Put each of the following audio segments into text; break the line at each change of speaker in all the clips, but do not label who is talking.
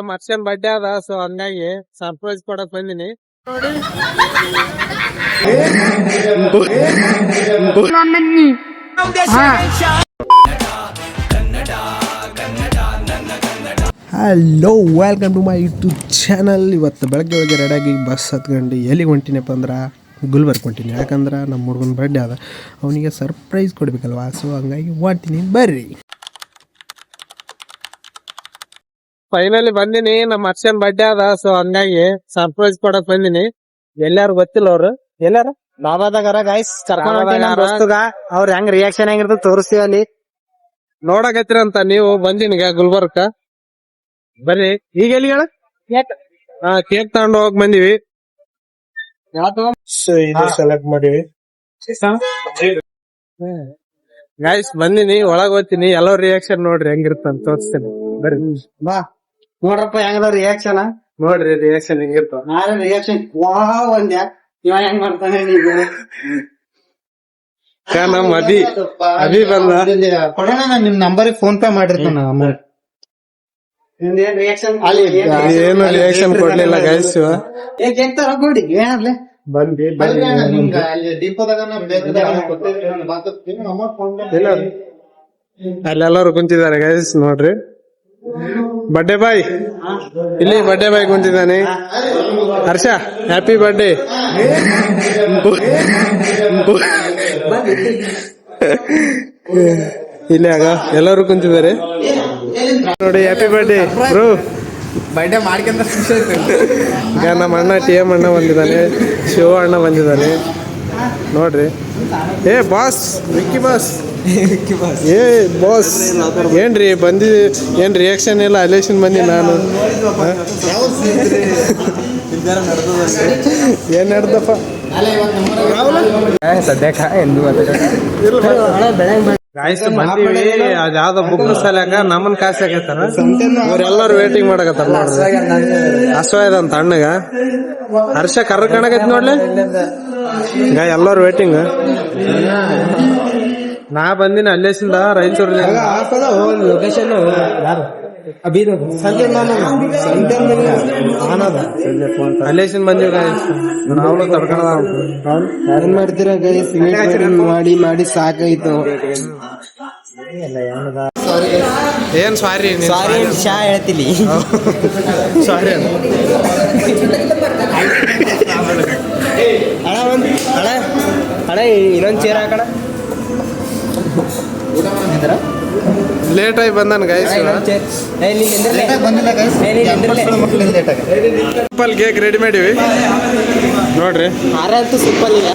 ನಮ್ಮ ಅರ್ಷನ್ ಬರ್ಡೇ ಅದ, ಸೊ ಹಂಗಾಗಿ ಸರ್ಪ್ರೈಸ್ ಕೊಡಕ್ ಬಂದಿನಿ.
Hello, welcome to my YouTube channel. ಇವತ್ತು ಬೆಳಗ್ಗೆ ರೆಡಿಯಾಗಿ ಬಸ್ ಹತ್ಕೊಂಡು ಎಲ್ಲಿಗೆ ಹೊಂಟಿನಪ್ಪ ಅಂದ್ರೆ ಗುಲ್ಬರ್ಗ ಹೊಂಟೀನಿ. ಯಾಕಂದ್ರೆ ನಮ್ಮ ಹುಡುಗನ ಬರ್ಡೇ ಅದ, ಅವನಿಗೆ ಸರ್ಪ್ರೈಸ್ ಕೊಡ್ಬೇಕಲ್ವಾ. ಸೊ ಹಂಗಾಗಿ ಹೊಂಟೀನಿ, ಬರ್ರಿ.
ಫೈನಲಿ ಬಂದಿನಿ. ನಮ್ಮ ಅರ್ಷನ್ ಬರ್ಡೇ ಅದ, ಸೊ ಹಂಗಾಗಿ ಸರ್ಪ್ರೈಸ್ ಕೊಡಕ್ ಬಂದಿನಿ. ಎಲ್ಲಾರು ಗೊತ್ತಿಲ್ಲ ಅವ್ರು ಎಲ್ಲಾರ
ಬಾಬಾದಾಗರ ಗೈಸ್ ಕರ್ಕೊಂಡ್ ಅವ್ರ ಹೆಂಗ್ ರಿಯಾಕ್ಷನ್ ಹೆಂಗಿರ್ತದ ತೋರಿಸ್ತೀವಿ ಅಲ್ಲಿ.
ನೋಡಕತ್ತೀರಂತ ನೀವು ಬಂದಿನಿಗ ಗುಲ್ಬರ್ಗ. ಬರ್ರಿ. ಈಗ ಎಲ್ಲಿ ಹೇಳ ಕೇಕ್ ತಗೊಂಡು ಹೋಗ್ ಬಂದಿವಿ.
ಸೆಲೆಕ್ಟ್ ಮಾಡಿವಿ
ಗೈಸ್ ಬಂದಿನಿ, ಒಳಗ್ ಹೋಗ್ತೀನಿ. ಎಲ್ಲೋ ರಿಯಾಕ್ಷನ್ ನೋಡ್ರಿ ಹೆಂಗಿರ್ತಂತ ತೋರಿಸ್ತೀನಿ. ಬರ್ರಿ
ಬಾ ನೋಡ್ರಪ್ಪ ಹೆಂಗದ ರಿಯಾಕ್ಷನ್.
ನೋಡ್ರಿ ರಿಯಾಕ್ಷನ್ ಹೆಂಗಿರ್ತಾವ.
ನಾಳೆ ರಿಯಾಕ್ಷನ್ ವಾವ್ ಅಂದ್ಯಾ, ಇವ ಹೆಂಗ್ ಮಾಡ್ತಾನೆ ನೀವು.
ನಮ್ಮ ಅಭಿ ಬಂದ.
ಕೊಡೋಣ, ನಾನ್ ನಿಮ್ ನಂಬರ್ ಫೋನ್ ಪೇ ಮಾಡಿರ್ತಾನ ಅಮೌಂಟ್.
ಏನು ರಿಯಾಕ್ಷನ್ ಕೊಡ್ಲಿಲ್ಲ ಗೈಸ್.
ನೋಡಿ ಏನಾಗ್ಲಿ
ಬಂದಿ ಅಲ್ಲೆಲ್ಲರೂ ಕುಂತಿದ್ದಾರೆ ಗೈಸ್. ನೋಡ್ರಿ ಬರ್ಡೇ ಬಾಯ್, ಇಲ್ಲಿ ಬರ್ಡೇ ಬಾಯ್ ಕುಂತಿದ್ದಾನೆ. ಹರ್ಷ ಹ್ಯಾಪಿ ಬರ್ಡೇ. ಇಲ್ಲಿ ಆಗ ಎಲ್ಲರೂ ಕುಂತಿದ್ದಾರೆ ನೋಡಿ. Happy birthday bro.
ಬರ್ಡೇ ಮಾಡ್ಕೊಂತ ಖುಷಿ ಆಯ್ತು.
ಈಗ ನಮ್ಮ ಅಣ್ಣ TM ಅಣ್ಣ ಬಂದಿದ್ದಾನೆ, ಶಿವ ಅಣ್ಣ ಬಂದಿದ್ದಾನೆ ನೋಡ್ರಿ. ಏ ಬಾಸ್, ವಿಕ್ಕಿ ಬಾಸ್. ಏ ಬಾಸ್ ಏನ್ರಿ ಬಂದಿ, ಏನ್ ರಿಯಾಕ್ಷನ್ ಇಲ್ಲ. ಅಲೇಷನ್ ಬಂದಿ ನಾನು. ಏನ್ ನಡ್ದಪ್ಪ
ಸದ್ಯಕ್ಕ ಎಂದು
ಗಾಯ್ಸ್ ಬಂದೀವಿ. ಅದ್ಯಾವ್ದೋ ಬುಕ್ ಸಲ್ಯಾಕ ನಮ್ಮನ್ ಕಾಸು ಹಾಕತ್ತಾರ. ಅವ್ರೆಲ್ಲರೂ ವೇಟಿಂಗ್ ಮಾಡಕತ್ತಾರ ನೋಡ್ರಿ. ಹಸುವಾಯ್ದ ಅಂತ ಅಣ್ಣಗ. ಹರ್ಷ ಕರ್ರ ಕಾಣಕೈತಿ ನೋಡ್ಲಿ. ಈಗ ಎಲ್ಲರೂ ವೇಟಿಂಗ್. ನಾ ಬಂದಿನ ಅಲ್ಲೇಸಿಂದ ರಾಯಚೂರ್
ಲೊಕೇಶನ್
ಅಲ್ಲೇಸಿಂದ ಬಂದಿವಿ ಗಾಯ್ಸ್. ನಾವು ತಡ್ಕೊಂಡ
ಏನ್ ಮಾಡ್ತೀರಾ ಗೈಸ್, ಮಾಡಿ ಮಾಡಿ ಸಾಕಾಯ್ತು.
ಏನ್ ಸಾರಿ
ಶಾ ಹೇಳ್ತೀನಿ.
ಸಾರಿ
ಅಣ್ಣ ಇನ್ನೊಂದ್ ಚೇರ್ ಹಾಕಣ.
ಲೇಟ್ ಆಗಿ ಬಂದನ್ ಗೈಸ್. ಸಿಂಪಲ್ ಕೇಕ್ ರೆಡಿ ಮಾಡಿವಿ ನೋಡ್ರಿ.
ಹಾರ ಅಂತೂ ಸಿಂಪಲ್ ಇಲ್ಲ.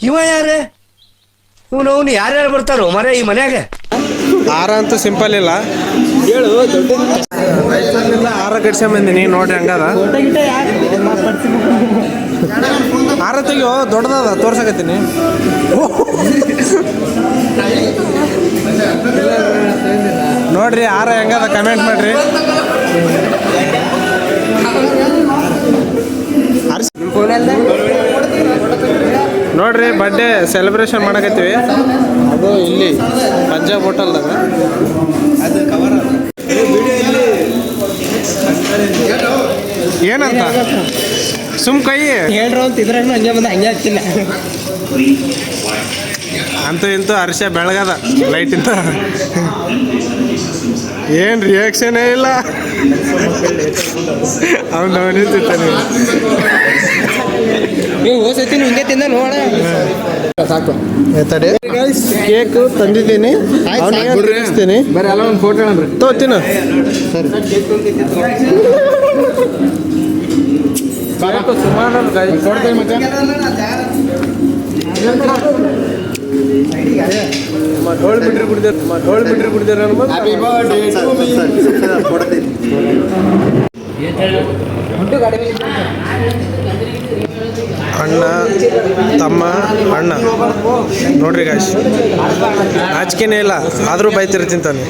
ಇವ ಯಾರೇ ಇವನು ಯಾರ್ಯಾರು ಬರ್ತಾರೋ ಮರ ಈ ಮನ್ಯಾಗ.
ಹಾರ ಅಂತೂ ಸಿಂಪಲ್ ಇಲ್ಲ.
ಹೇಳು
ಹಾರ ಕಟ್ಸ ಬಂದಿನಿ ನೋಡ್ರಿ. ಹಂಗದ ಹಾರ ತೆಗಿಯೋ, ದೊಡ್ಡದದ ತೋರ್ಸಕತ್ತೀನಿ. ನೋಡ್ರಿ ಹಾರ ಹೆಂಗದ ಕಮೆಂಟ್ ಮಾಡ್ರಿ. ನೋಡ್ರಿ ಬರ್ಡೇ ಸೆಲೆಬ್ರೇಷನ್ ಮಾಡಕತ್ತೀವಿ. ಅದು ಇಲ್ಲಿ ಪಂಜಾಬ್ ಹೋಟೆಲ್ದಾಗ. ಏನಂತ ಸುಮ್ ಕೈ
ಹೇಳ್ರು ಅಂತ ಇದ್ರಾಗ ಹಂಗೆ ಬಂದ ಹಂಗೆ ಆಗ್ತಿಲ್ಲ.
ಅಂತೂ ಇಂತೂ ಹರ್ಷ ಬೆಳಗದ ಲೈಟಿಂದ. ಏನ್ ರಿಯಾಕ್ಷನ್ ಇಲ್ಲ. ಅವ್ನು ನಿಂತಿರ್ತಾನೆ.
ನೀವು ಹೋಸತಿ ಹಿಂಗೆ ತಿಂದ ನೋಡ ಸಾಕು.
ಕೇಕ್ ತಂದಿದ್ದೀನಿ, ಅವ್ನಿಗೆ
ಬರೀ ಎಲ್ಲ ಒಂದು ಫೋಟೋ ಅನ್ರಿ
ತೋತಿನ. ಡೋಳ್ ಬಿಟ್ರಿ ಕುಡಿದಾರ ಅಣ್ಣ ತಮ್ಮ ಅಣ್ಣ ನೋಡ್ರಿ ಗಾಯ್ಸ್. ನಾಚಿಕೆನೇ ಇಲ್ಲ, ಆದ್ರೂ ಬೈತಿರ್ತೀನಿ ತಾನೆ.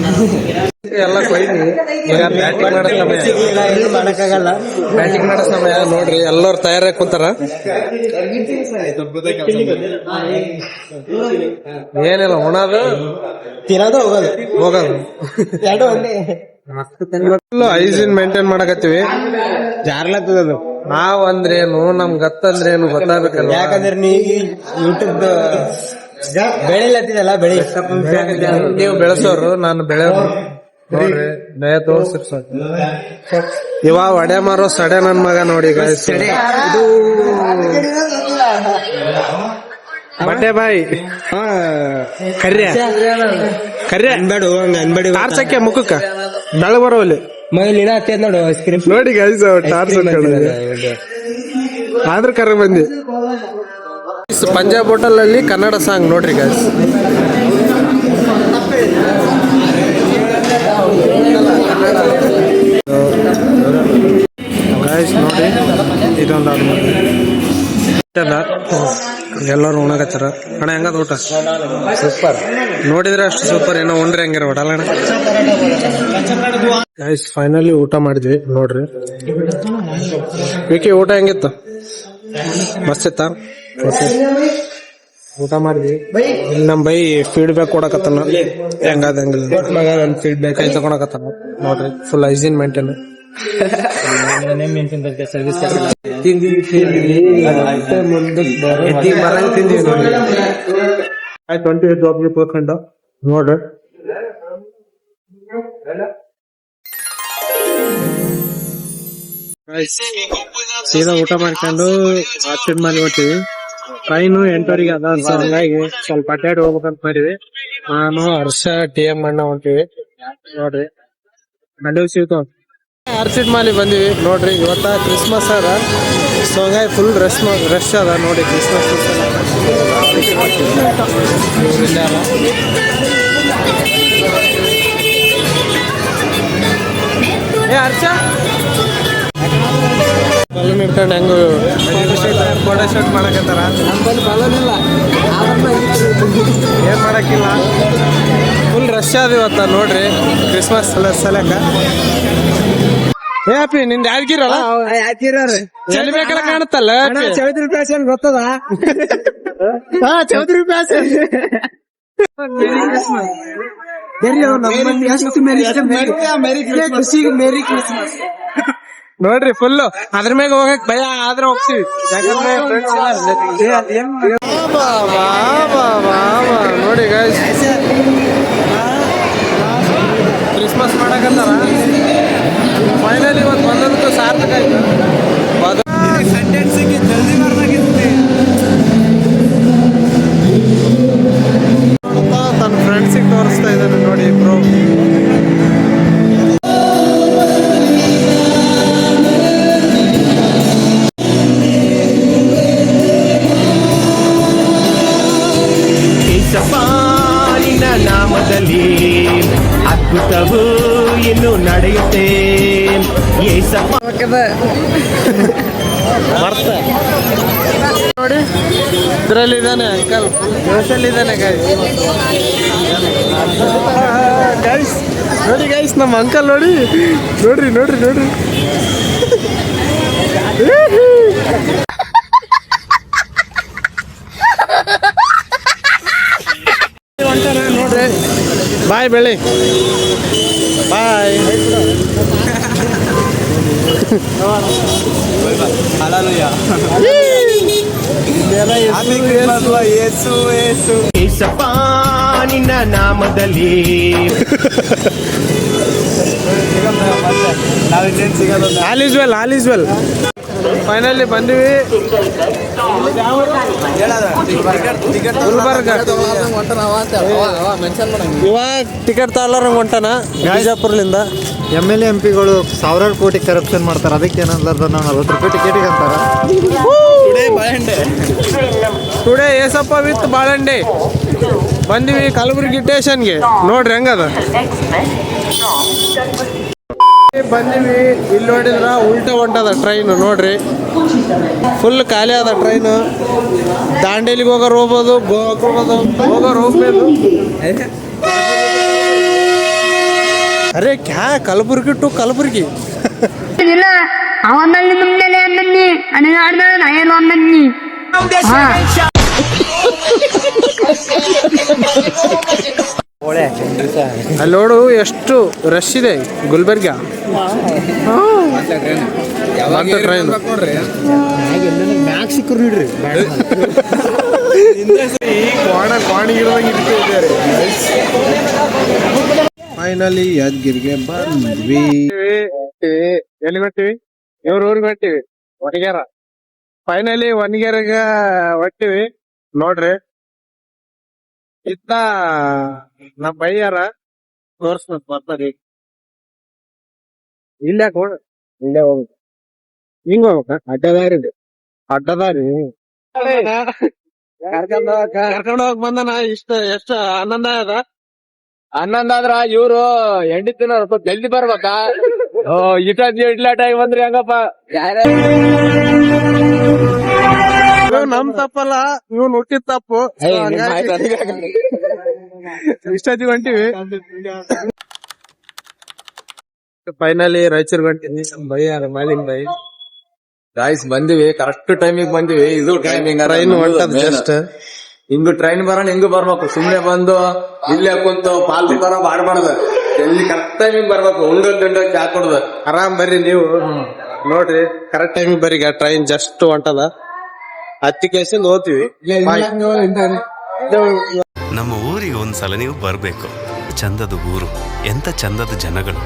ಎಲ್ಲ ಕೊಯ್ದು ಈಗ ಬ್ಯಾಟಿಂಗ್ ಮಾಡೋ ಸಮಯ ನೋಡ್ರಿ. ಎಲ್ಲರೂ ತಯಾರಾಗಿ ಕುಂತಾರ. ಏನಿಲ್ಲ, ಉಣೋದು
ತಿನ್ನೋದು ಹೋಗೋದು
ಹೋಗೋದು
ಎರಡು ಒಂದೇ.
Hygiene maintain ಮಾಡಕತ್ತೀವಿ.
ಜಾರ್ಲತ್ತದ
ನಾವ್ ಅಂದ್ರೇನು ನಮ್ ಗತ್ತಂದ್ರೇನು ಗೊತ್ತಾಗಬೇಕಲ್ಲ.
ಯಾಕಂದ್ರೆ ನೀ ಯೂಟ್ಯೂಬ್ ಬೆಳಿಲತ್ತಿದಲ್ಲ ಬೆಳಿ
ನೀವು ಬೆಳೆಸೋರು, ನಾನು ಬೆಳೆಯೋರು. ನೋಡ್ರಿ ದಯ ತೋರ್ಸಿರ್ ಸಾಕು. ಇವ ಒಡೆ ಮಾರೋ ಸಡೆ ನನ್ ಮಗ ನೋಡಿ guys.
ಇದು
ಬಟ್ಟೆ ಬಾಯಿ ಕರ್ಯ ಕರ್ಯ
ಅನ್ಬೇಡು ಹಂಗ ಅನ್ಬೇಡಿ
ಟಾರ್ಚಕ್ಕೆ ಮುಖಕ್ಕ ಬೆಳಗ್ ಬರೋಲ್ಲಿ
ಮೈಲಿನ ಹತ್ತೈತ್ ನೋಡು ಐಸ್ ಕ್ರೀಮ್
ನೋಡಿ ಗೈಸ್ ಟಾರ್ಚ್ ಆದ್ರ ಕರ ಬಂದಿ. ಪಂಜಾಬ್ ಹೋಟೆಲ್ ಅಲ್ಲಿ ಕನ್ನಡ ಸಾಂಗ್ ನೋಡ್ರಿ ಗೈಸ್. ಗೈಸ್ ನೋಡಿ ಇದೊಂದು ಎಲ್ಲರೂ ಉಣಕತ್ತಾರ. ಅಣ್ಣ ಹೆಂಗದ ಊಟ? ಸೂಪರ್. ನೋಡಿದ್ರೆ ಅಷ್ಟು ಸೂಪರ್. ಏನೋ ಉಂಡ್ರೆ ಹೆಂಗಿರ ಹೊಡಲ್ಲ ಅಣ್ಣ. ಗೈಸ್ ಫೈನಲಿ ಊಟ ಮಾಡಿದ್ವಿ ನೋಡ್ರಿ. ವಿಕಿ ಊಟ ಹೆಂಗಿತ್ತು? ಮಸ್ತ್ ಇತ್ತ. ಊಟ ಮಾಡಿದ್ವಿ. ಇಲ್ಲಿ ನಮ್ ಬೈ ಫೀಡ್ಬ್ಯಾಕ್ ಕೊಡಕತ್ತಾನ ಹೆಂಗದ ಹೆಂಗಿಲ್ಲ ಫೀಡ್ಬ್ಯಾಕ್ ಕೈ ತಗೊಳಕತ್ತಾನ ನೋಡ್ರಿ. Full hygiene maintain. ಮರಂಗ್ ತಿಂದೀವಿ ನೋಡಿ. 28 ಜಾಬ್ ಪರ್ಕಂಡ ನೋಡ್ರಿ. ಸೀದಾ ಊಟ ಮಾಡ್ಕೊಂಡು ಆಚೆ ಮಾಡಿ ಹೊಟ್ಟಿವಿ. ಟ್ರೈನು 8:00 ಅದ. ಹಂಗಾಗಿ ಸ್ವಲ್ಪ ಅಡ್ಡಾಡಿ ಹೋಗ್ಬೇಕಂತ ಮಾಡಿವಿ. ನಾನು ಹರ್ಷ TM ಅಣ್ಣ ಹೊಂಟಿವಿ ನೋಡ್ರಿ. ಮಂಡ್ಯ ಸಿಗ್ತಾವ ಆರ್ಚಿಡ್ ಮಾಲಿ ಬಂದಿವಿ ನೋಡ್ರಿ. ಇವತ್ತ ಕ್ರಿಸ್ಮಸ್ ಅದ, ಸೊ ಹಂಗಾಗಿ ಫುಲ್ ರಶ್ ಅದ ನೋಡಿ. ಕ್ರಿಸ್ಮಸ್ ಏ ಹರ್ಷ ಬಲೂನ್ ಇಟ್ಕೊಂಡು ಹೆಂಗ ಫೋಟೋ ಶೂಟ್ ಮಾಡಕತ್ತಾರ. ಬಲೂನ್ ಇಲ್ಲ ಏನ್ ಮಾಡಕ್ಕಿಲ್ಲ. ಫುಲ್ ರಶ್ ಅದ ಇವತ್ತ ನೋಡ್ರಿ ಕ್ರಿಸ್ಮಸ್ ಸಲಕ. ಏ ಅಪ್ಪಿ ನಿಂದ ಯಾದಗಿರಲ್ಲ ಚಳಿ ಬೇಕಲ್ಲ ಕಾಣುತ್ತಲ್ಲ.
ಚೌಧರಿ ಫ್ಯಾಷನ್ ಗೊತ್ತದ? ಚೌಧರಿ ಫ್ಯಾಷನ್
ನೋಡ್ರಿ ಫುಲ್ ಅದ್ರ ಮ್ಯಾಗ ಹೋಗಕ್ ಭಯ ಆದ್ರೆ ಹೋಗ್ತೀವಿ. ಯಾಕಂದ್ರೆ ನೋಡಿ ಗೈಸ್ ಕ್ರಿಸ್ಮಸ್ ಮಾಡಕತ್ತಾರ. ಫೈನಲಿ ಇವತ್ತು ಬಂದದಕ್ಕೂ ಸಾರ್ಥಕ ಆಯ್ತು. ತನ್ನ ಫ್ರೆಂಡ್ಸಿಗೆ ತೋರಿಸ್ತಾ ಇದ್ದಾನೆ ನೋಡಿ ಬ್ರೋ.
ನಿನ್ನ ನಾಮದಲ್ಲಿ ಅದ್ಭುತವು ಇನ್ನು ನಡೆಯುತ್ತೆ.
ಮರ್ತ ನೋಡಿ ಇದ್ರಲ್ಲಿ ಇದ್ದಾನೆ ಅಂಕಲ್. ಜೋಶಲ್ಲಿ ಇದ್ದಾನೆ ಗೈಸ್ ನೋಡಿ. ಗೈಸ್ ನಮ್ಮ ಅಂಕಲ್ ನೋಡಿ. ನೋಡ್ರಿ ನೋಡ್ರಿ ನೋಡ್ರಿ. ನೋಡ್ರಿ ಬಾಯ್ ಬೆಳಿ ಬಾಯ್.
ಏಸಪ್ಪ ನಿನ್ನ ನಾಮದಲ್ಲಿ
all is well, all is well. Finally ಬಂದಿವಿ ಗುಲ್ಬರ್ಗ. ಇವಾಗ ಟಿಕೆಟ್ ತಗೊಳ್ಳೋರಂಗ್ ಹೊಂಟಾನ ಬಿಜಾಪುರ್ಲಿಂದ.
MLA MP ಗಳು ಸಾವಿರಾರು ಕೋಟಿ ಕರಪ್ಷನ್ ಮಾಡ್ತಾರ. ಅದಕ್ಕೆ ಏನಂದ್ರೆ ನಾವು 40 ರೂಪಾಯಿ ಟಿಕೆಟಿಗೆ ಅಂತಾರ.
ಟುಡೇ ಏಸಪ್ಪ ವಿತ್ ಬಾಳಂಡೆ ಬಂದಿವಿ ಕಲಬುರಗಿ ಸ್ಟೇಷನ್ಗೆ. ನೋಡ್ರಿ ಹೆಂಗದ ಬಂದಿವಿ. ಇಲ್ಲಿ ನೋಡಿದ್ರ ಉಲ್ಟ ಹೊಂಟದ ಟ್ರೈನ್ ನೋಡ್ರಿ. ಫುಲ್ ಖಾಲಿ ಅದ ಟ್ರೈನು. ದಾಂಡೇಲಿಗೆ ಹೋಗೋರು ಹೋಗ್ಬೋದು, ಗೋವಾಕ್ಕೆ ಹೋಗೋರು ಹೋಗ್ಬೋದು. ಅರೆ ಕ್ಯಾ ಕಲಬುರ್ಗಿ ಟು ಕಲಬುರ್ಗಿ.
ಇಲ್ಲ ಅವನಲ್ಲಿ ಮುಂದೆಲೆ ಅನ್ನಿ ನನಗೆ ಆಡಿದ ನಯಲು ಅನ್ನಿ.
ಅಲ್ಲಿ ನೋಡು ಎಷ್ಟು ರಶ್ ಇದೆ ಗುಲ್ಬರ್ಗ. ಟ್ರೈನ್
ಮ್ಯಾಕ್ ಸಿಕ್ಕರು ನೋಡ್ರಿ.
ಫೈನಲಿ ಯಾದಗಿರಿಗೆ ಬಂದ್ವಿ.
ಎಲ್ಲಿ ಹೊಟ್ಟಿವಿ? ಇವ್ರ ಊರಿಗೆ ಹೊಟ್ಟಿವಿ, ಒಣಗ್ಯಾರ. ಫೈನಲಿ ಒಣಗ್ಯಾರಗ ಹೊಟ್ಟಿವಿ ನೋಡ್ರಿ. ಇತ್ತ ನಮ್ಮ ಬೈಯಾರ ತೋರ್ಸ್ಬೇಕು ಬರ್ತಾರೆ. ಇಲ್ಲೇ ಕೊಡ, ಇಲ್ಲೇ ಹೋಗ್ಬೇಕು. ಹಿಂಗ ಹೋಗ್ಬೇಕ? ಅಡ್ಡದಾರಿ ಅಡ್ಡದಾರಿ ಕರ್ಕೊಂಡ್ ಹೋಗಕ್ ಬಂದನ. ಎಷ್ಟು ಆನಂದ ಅದ.
ಹನ್ನೊಂದ್ ಆದ್ರ ಇವ್ರು ಎಂಡಿ ದಿನ ಸ್ವಲ್ಪ ಜಲ್ದಿ ಬರ್ಬೇಕಾ? ಇಡ್ಲಾಟಾಗಿ ಬಂದ್ರಿ ಹಂಗಪ್ಪ.
ನಮ್ ತಪ್ಪಲ್ಲ, ಇವ್ನು ಹುಟ್ಟಿದ ತಪ್ಪು. ಇಷ್ಟೊತ್ತಿಗೆ ಹೊಂಟಿವಿ. ಫೈನಲಿ ರಾಯಚೂರ್ಗೆ ಹೊಂಟಿವಿ. ಬೈಯಾರ ಮಾಲಿನ್ ಬೈ
ಗಾಯ್ಸ್ ಬಂದಿವಿ, ಕರೆಕ್ಟ್ ಟೈಮಿಗೆ ಬಂದಿವಿ. ಇದು ಟೈಮಿಂಗ್
ಟ್ರೈನ್ ಹೊಂಟದ ಜಸ್ಟ್.
ಹಿಂಗು ಟ್ರೈನ್ ಬರೋಣ, ಹಿಂಗು ಬರ್ಬೇಕು. ಸುಮ್ನೆ ಬಂದು ಇಲ್ಲೇ ಕುಂತು ಪಾಲ್ತು ಬರೋ ಮಾಡ್ಬಾರ್ದು. ಎಲ್ಲಿ ಕರೆಕ್ಟ್ ಟೈಮಿಗೆ ಬರ್ಬೇಕು. ಉಂಡ್ ಚಾ ಕೊಡ್ದು
ಆರಾಮ್ ಬರ್ರಿ ನೀವು ನೋಡ್ರಿ. ಕರೆಕ್ಟ್ ಟೈಮಿಗೆ ಬರ್ರಿ. ಟ್ರೈನ್ ಜಸ್ಟ್ ಹೊಂಟದ. ಹತ್ತಿ ಕೇಸಿಂದ ಹೋಗ್ತೀವಿ.
ನಮ್ಮ ಊರಿಗೆ ಒಂದ್ಸಲ ನೀವು ಬರ್ಬೇಕು. ಚಂದದ ಊರು, ಎಂತ ಚಂದದ ಜನಗಳು.